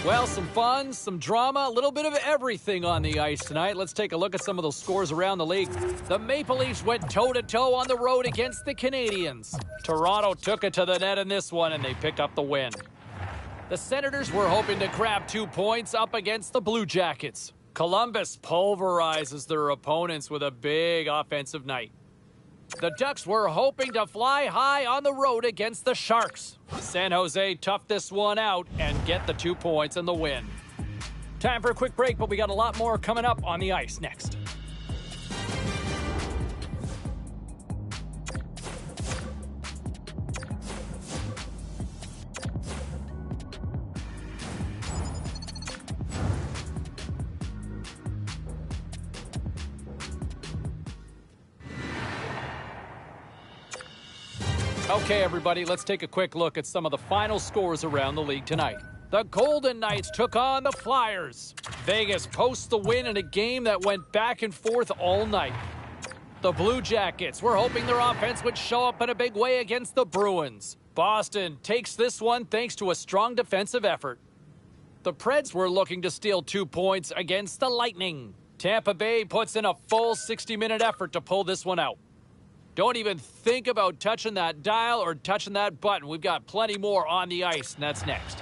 A: Well, some fun, some drama, a little bit of everything on the ice tonight. Let's take a look at some of those scores around the league. The Maple Leafs went toe-to-toe on the road against the Canadiens. Toronto took it to the net in this one, and they picked up the win. The Senators were hoping to grab 2 points up against the Blue Jackets. Columbus pulverizes their opponents with a big offensive night. The Ducks were hoping to fly high on the road against the Sharks. San Jose toughed this one out and get the 2 points and the win. Time for a quick break, but we got a lot more coming up on the ice next. Okay, everybody, let's take a quick look at some of the final scores around the league tonight. The Golden Knights took on the Flyers. Vegas posts the win in a game that went back and forth all night. The Blue Jackets were hoping their offense would show up in a big way against the Bruins. Boston takes this one thanks to a strong defensive effort. The Preds were looking to steal 2 points against the Lightning. Tampa Bay puts in a full 60-minute effort to pull this one out. Don't even think about touching that dial or touching that button. We've got plenty more on the ice, and that's next.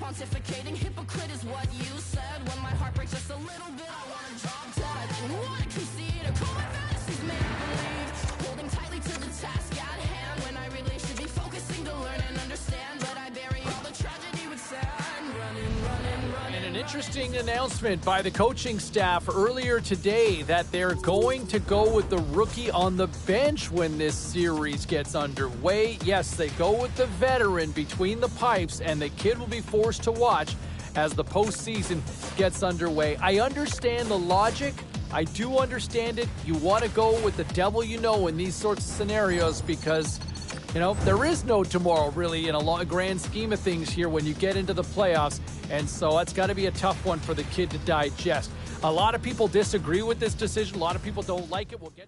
G: pontificating. Hypocrite is what you said. When my heart breaks just a little bit, I want to drop dead. I didn't want to concede or call my fantasies make believe. Holding tightly to the task at hand when I really should be focusing to learn and understand. But I bury all the tragedy with sand. Running.
A: And an interesting announcement by the coaching staff earlier today that they're going to go with the rookie on the bench when this series gets underway. Yes, they go with the veteran between the pipes, and the kid will be forced to watch as the postseason gets underway. I understand the logic. I do understand it. You want to go with the devil you know in these sorts of scenarios because, you know, there is no tomorrow really in a grand scheme of things here when you get into the playoffs. And so that's got to be a tough one for the kid to digest. A lot of people disagree with this decision. A lot of people don't like it. We'll get...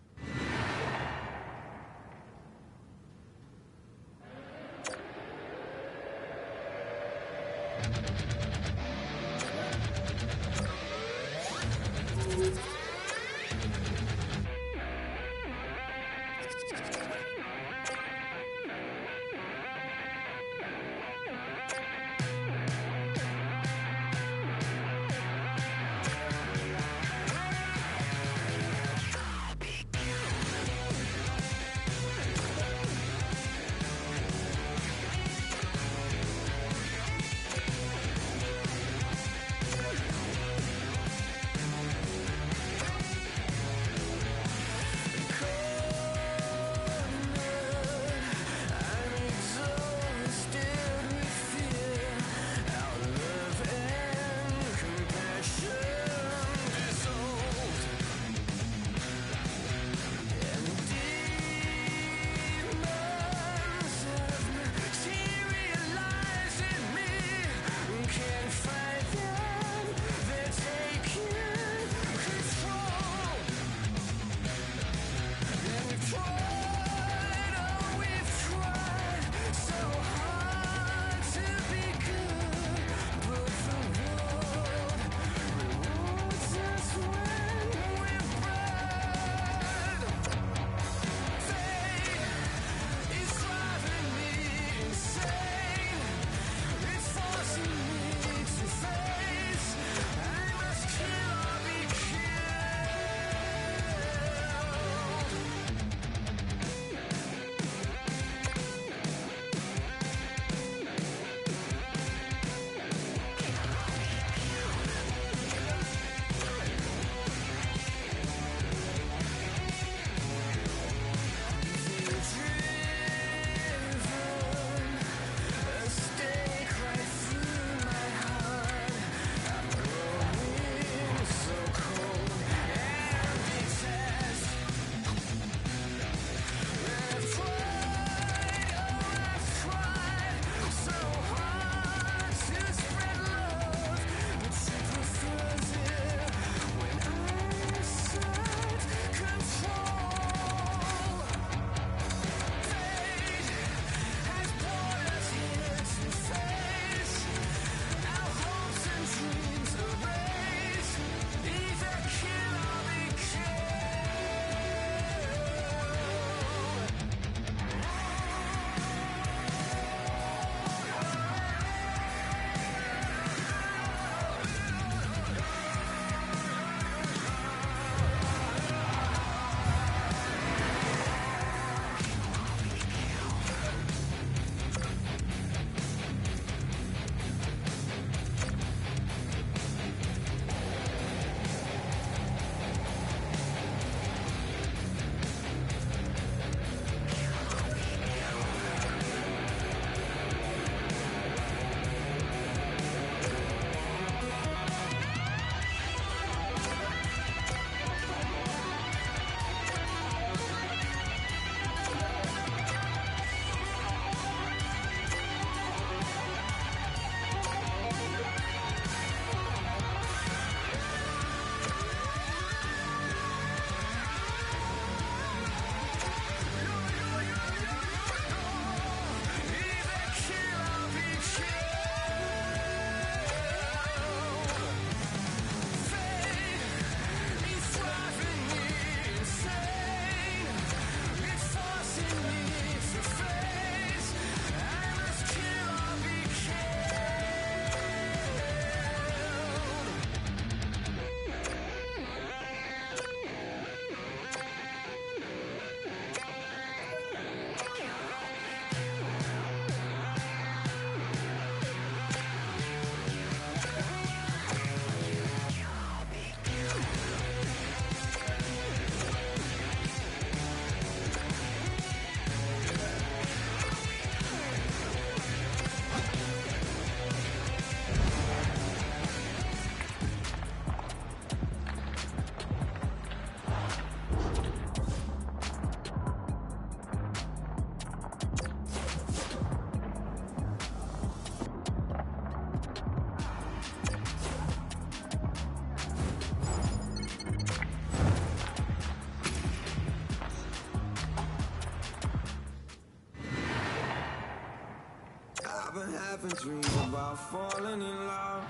C: dreams about falling in love.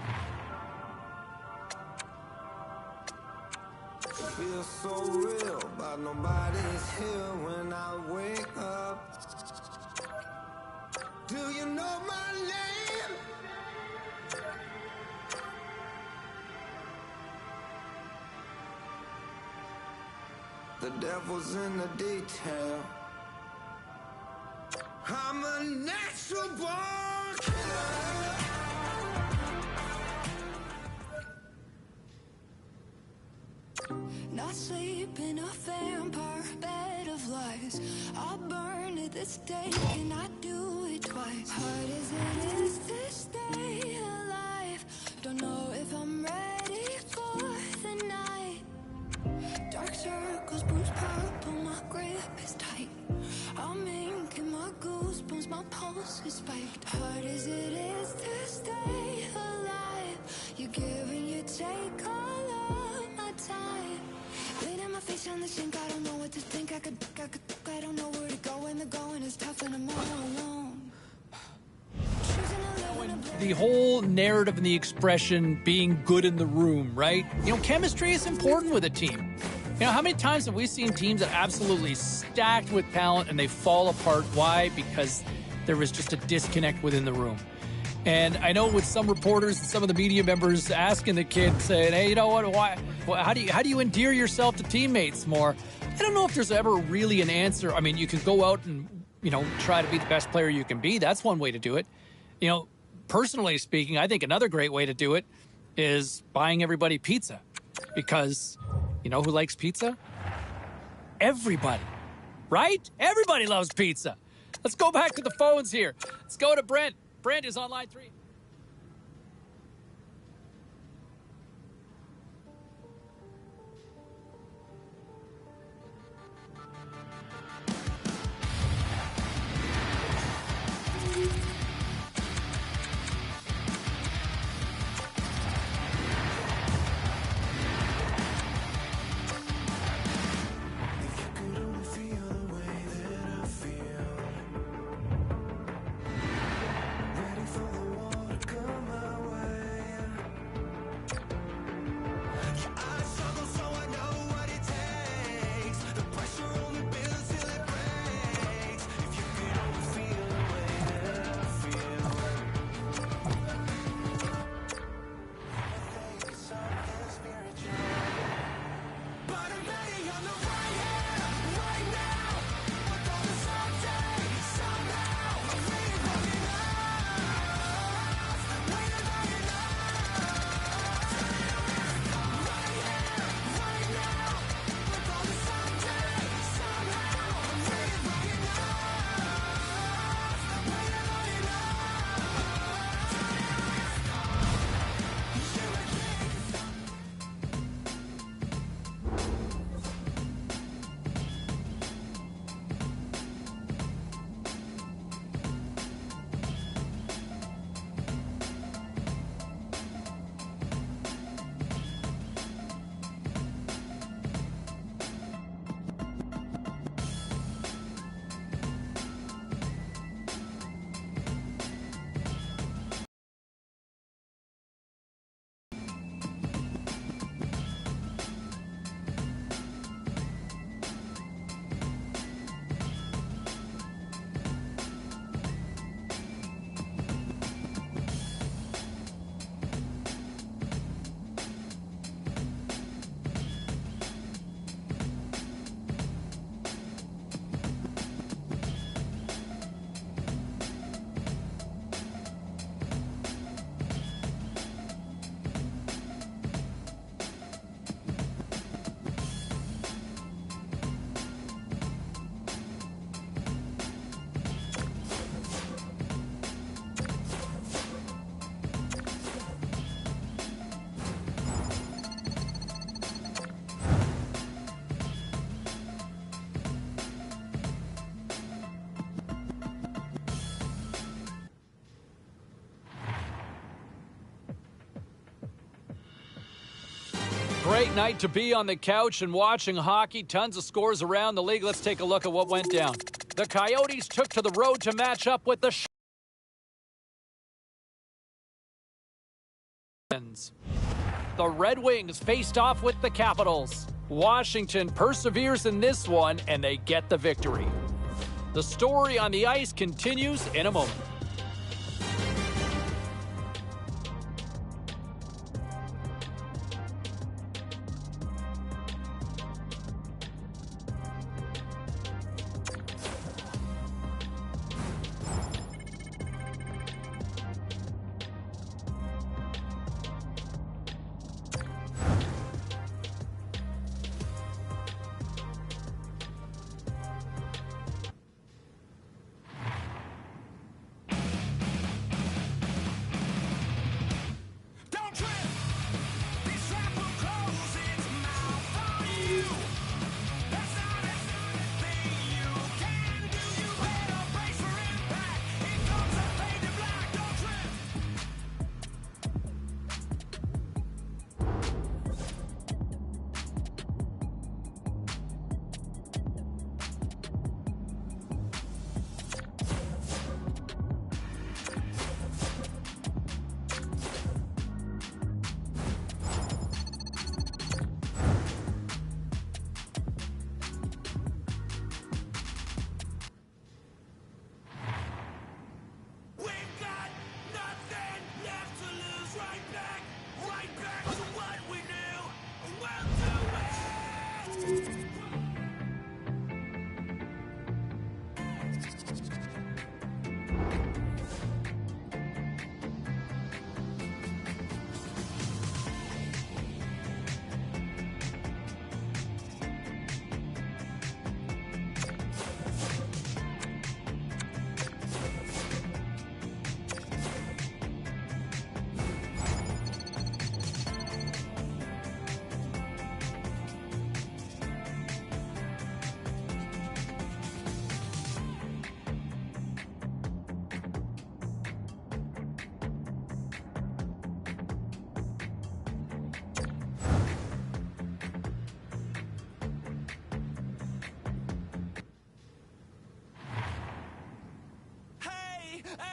C: Feels so real, but nobody's here when I wake up. Do you know my name? The devil's in the detail. I'm a natural born killer.
G: Not sleep in a vampire bed of lies. I'll burn at the stake and I do it twice. Hard as it is to stay alive, don't know if I'm ready for the night. Dark circles, bruise purple, my grip is tight. I'm inking my goosebumps, my pulse is spiked. Hard as it is to stay alive, you give and you take all of my time. Leaning my face on the sink, I don't know what to think. I don't know where to go when the going is tough and I'm all alone.
A: The whole narrative and the expression being good in the room, right? You know, chemistry is important with a team. You know, how many times have we seen teams that absolutely stacked with talent and they fall apart? Why? Because there was just a disconnect within the room. And I know with some reporters and some of the media members asking the kid, saying, hey, you know what, why, how do you endear yourself to teammates more? I don't know if there's ever really an answer. I mean, you can go out and, you know, try to be the best player you can be. That's one way to do it. You know, personally speaking, I think another great way to do it is buying everybody pizza. Because you know who likes pizza? Everybody, right? Everybody loves pizza. Let's go back to the phones here. Let's go to Brent. Brent is on line 3. Great night to be on the couch and watching hockey. Tons of scores around the league. Let's take a look at what went down. The Coyotes took to the road to match up with the The Red Wings faced off with the Capitals. Washington perseveres in this one, and they get the victory. The story on the ice continues in a moment.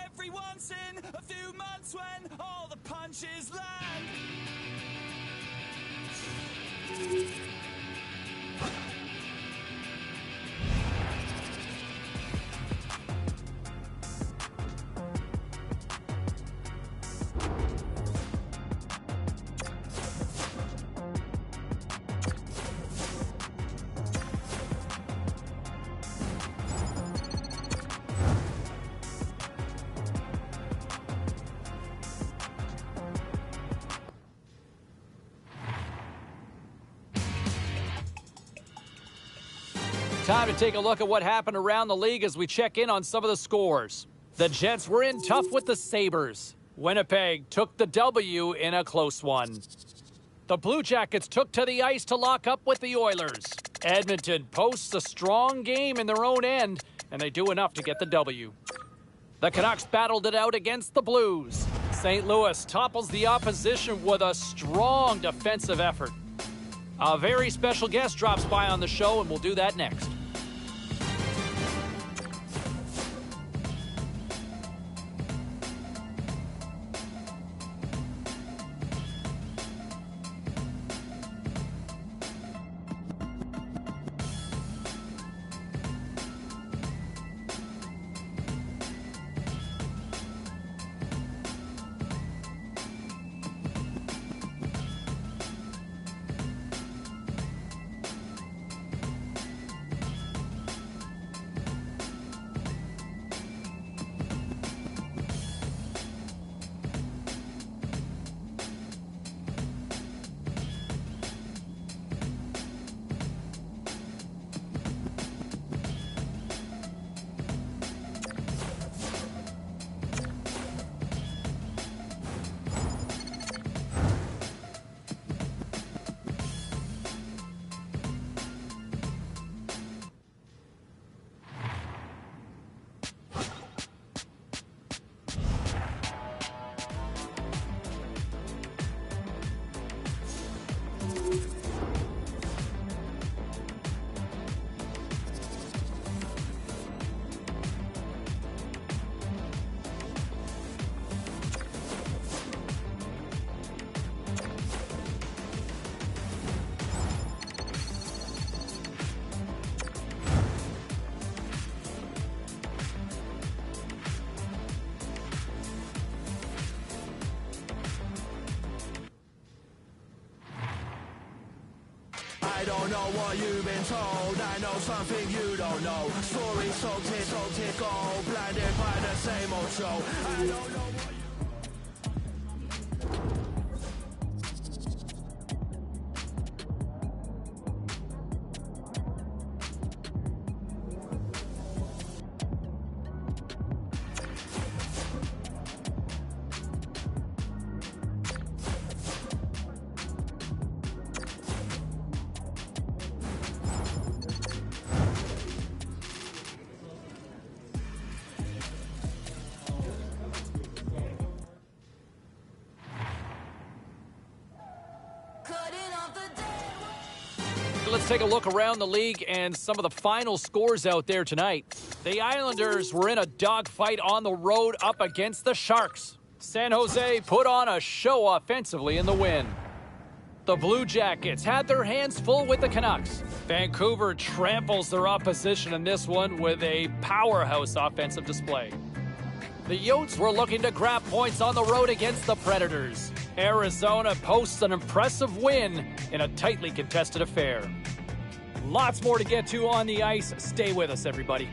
C: Every once in a few months when all the punches land.
A: Time to take a look at what happened around the league as we check in on some of the scores. The Jets were in tough with the Sabres. Winnipeg took the W in a close one. The Blue Jackets took to the ice to lock up with the Oilers. Edmonton posts a strong game in their own end, and they do enough to get the W. The Canucks battled it out against the Blues. St. Louis topples the opposition with a strong defensive effort. A very special guest drops by on the show, and we'll do that next.
C: don't know what you've been told. I know something you don't know. Stories soaked in gold. Blinded by the same old show. I don't know what you...
A: Let's take a look around the league and some of the final scores out there tonight. The Islanders were in a dogfight on the road up against the Sharks. San Jose put on a show offensively in the win. The Blue Jackets had their hands full with the Canucks. Vancouver tramples their opposition in this one with a powerhouse offensive display. The Yotes were looking to grab points on the road against the Predators. Arizona posts an impressive win in a tightly contested affair. Lots more to get to on the ice. Stay with us, everybody.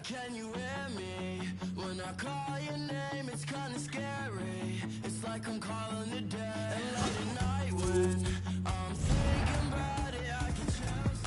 C: Can you hear me? When I call your name, it's kinda scary. It's like I'm calling the dead. And late at night when I'm thinking about it, I can choose.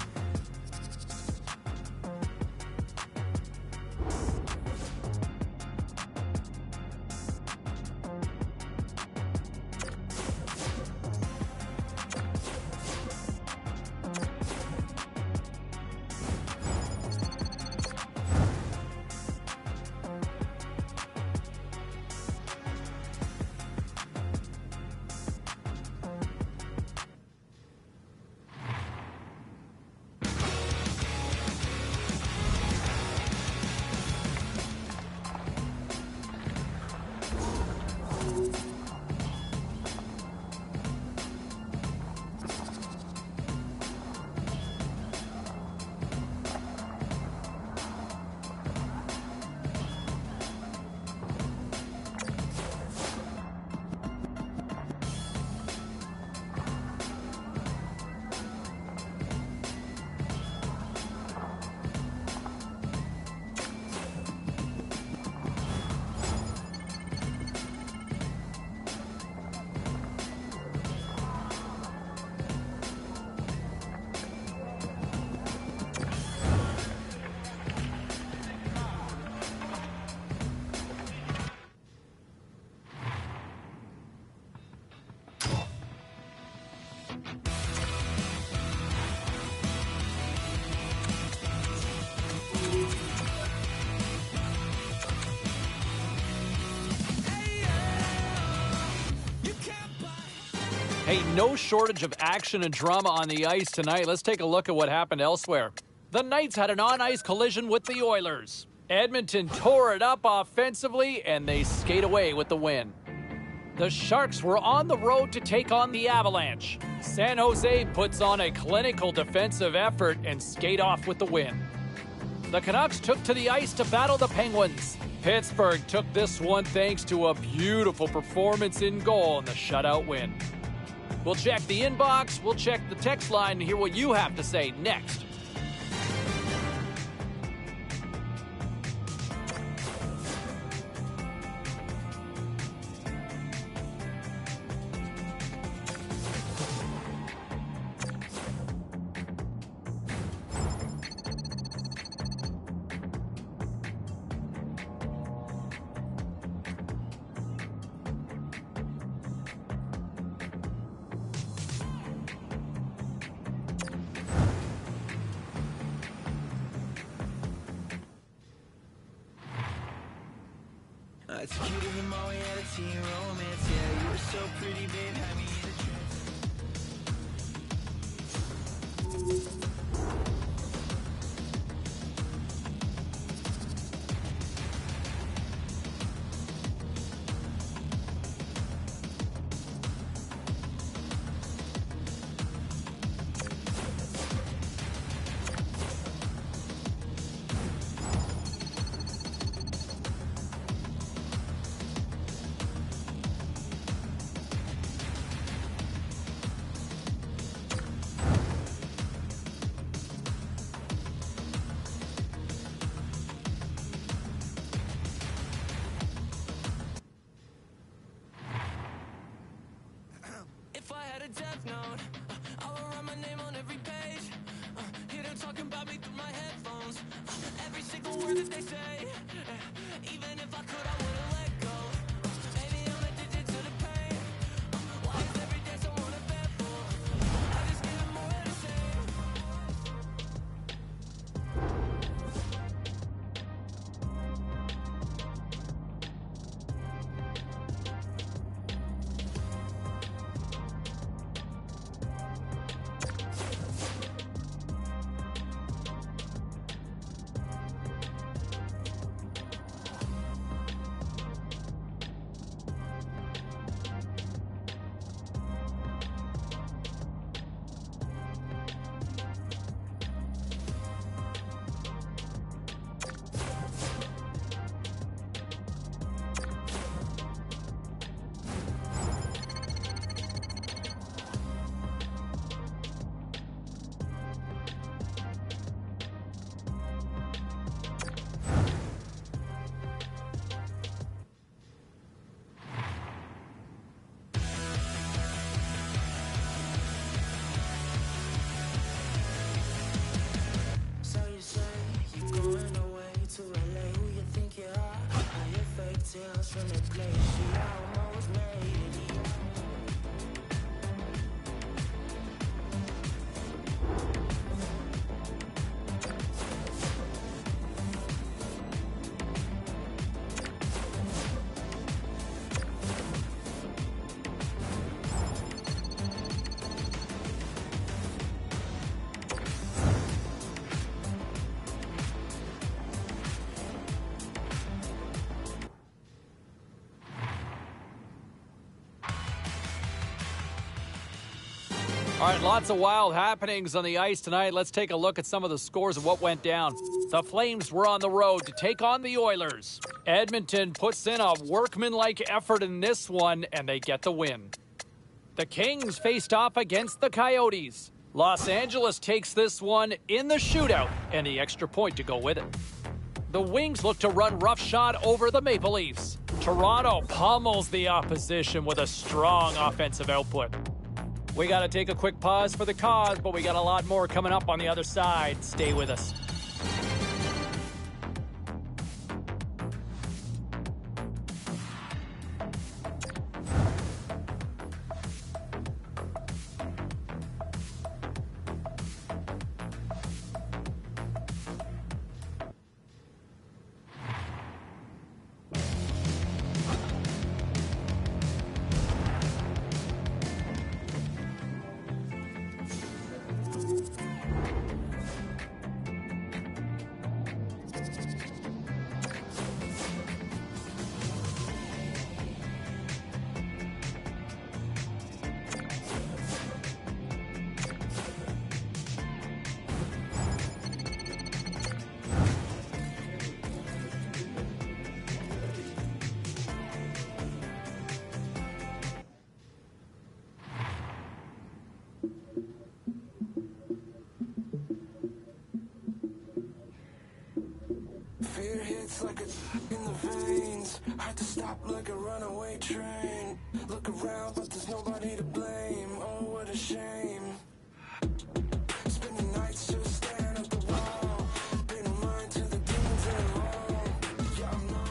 A: Hey, no shortage of action and drama on the ice tonight. Let's take a look at what happened elsewhere. The Knights had an on-ice collision with the Oilers. Edmonton tore it up offensively, and they skate away with the win. The Sharks were on the road to take on the Avalanche. San Jose puts on a clinical defensive effort and skate off with the win. The Canucks took to the ice to battle the Penguins. Pittsburgh took this one thanks to a beautiful performance in goal in the shutout win. We'll check the inbox, we'll check the text line and hear what you have to say next.
C: It's cuter than my way out of teen romance. Yeah, you were so pretty, babe, had me in a trance. If I had a death note, I would write my name on every page. Hear them talking about me through my headphones. Every single word that they say. Even if I could, I wouldn't let go. Maybe I'm addicted to the pain. Why is every day so uneventful? I just get more to say. So you say you're going away to LA. Who you think you are? I hear fake tales from the place you almost made it.
A: All right, lots of wild happenings on the ice tonight. Let's take a look at some of the scores of what went down. The Flames were on the road to take on the Oilers. Edmonton puts in a workmanlike effort in this one, and they get the win. The Kings faced off against the Coyotes. Los Angeles takes this one in the shootout, and the extra point to go with it. The Wings look to run roughshod over the Maple Leafs. Toronto pummels the opposition with a strong offensive output. We got to take a quick pause for the cause, but we got a lot more coming up on the other side. Stay with us.
C: I had to stop like a runaway train. Look around, but there's nobody to blame. Oh, what a shame. Spend the nights just staring at the wall. Been blind to the demons in the hall. Yeah, I'm not.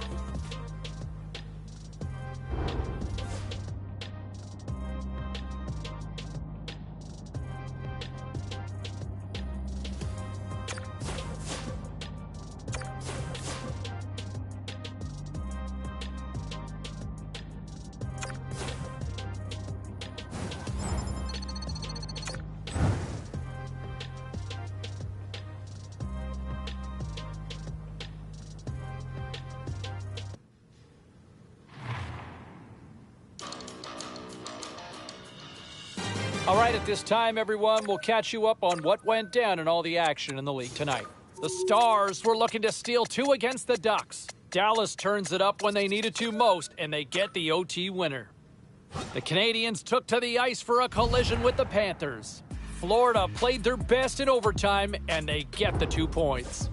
A: All right, at this time, everyone, we'll catch you up on what went down in all the action in the league tonight. The Stars were looking to steal 2 against the Ducks. Dallas turns it up when they needed to most, and they get the OT winner. The Canadians took to the ice for a collision with the Panthers. Florida played their best in overtime, and they get the 2 points.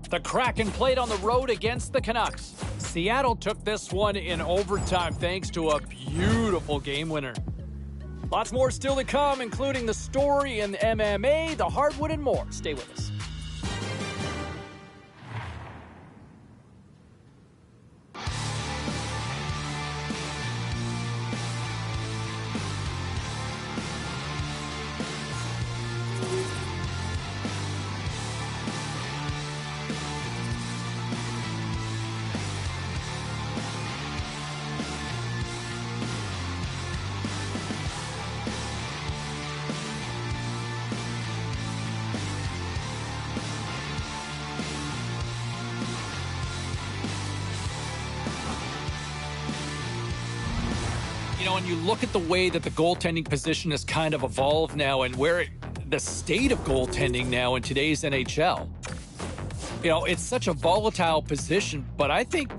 A: The Kraken played on the road against the Canucks. Seattle took this one in overtime thanks to a beautiful game winner. Lots more still to come, including the story in MMA, the hardwood, and more. Stay with us. And you look at the way that the goaltending position has kind of evolved now and the state of goaltending now in today's NHL. It's such a volatile position, but I think,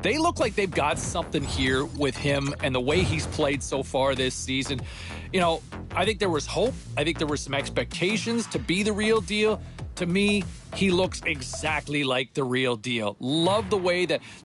A: they look like they've got something here with him and the way he's played so far this season. I think there was hope. I think there were some expectations to be the real deal. To me, he looks exactly like the real deal. Love the way that